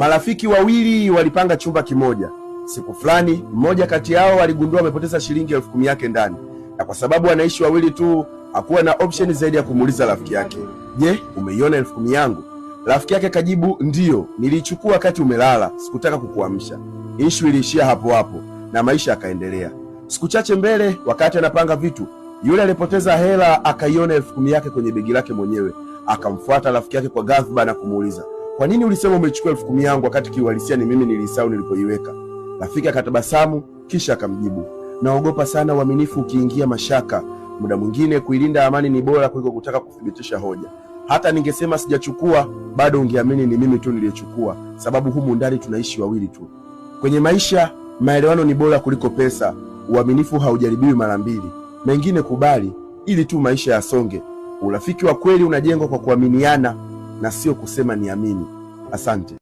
Marafiki wawili walipanga chumba kimoja. Siku fulani, mmoja kati yao aligundua amepoteza shilingi 10,000 yake ndani, na kwa sababu wanaishi wawili tu, hakuwa na option zaidi ya kumuuliza rafiki yake, "Je, umeiona 10,000 yangu?" Rafiki yake kajibu, "Ndiyo, niliichukua wakati umelala, sikutaka kukuamsha." Issue iliishia hapo hapo na maisha yakaendelea. Siku chache mbele, wakati anapanga vitu, yule alipoteza hela akaiona 10,000 yake kwenye begi lake mwenyewe. Akamfuata rafiki yake kwa ghadhabu na kumuuliza, "Kwa nini ulisema umechukua 10,000 yangu wakati kiuhalisia ni mimi nilisahau nilipoiweka?" Rafiki akatabasamu kisha akamjibu, "Naogopa sana uaminifu ukiingia mashaka. Muda mwingine kuilinda amani ni bora kuliko kutaka kuthibitisha hoja. Hata ningesema sijachukua, bado ungeamini ni mimi tu niliyechukua, sababu humu ndani tunaishi wawili tu." Kwenye maisha, maelewano ni bora kuliko pesa. Uaminifu haujaribiwi mara mbili. Mengine kubali ili tu maisha yasonge. Urafiki wa kweli unajengwa kwa kuaminiana na sio kusema niamini. Asante.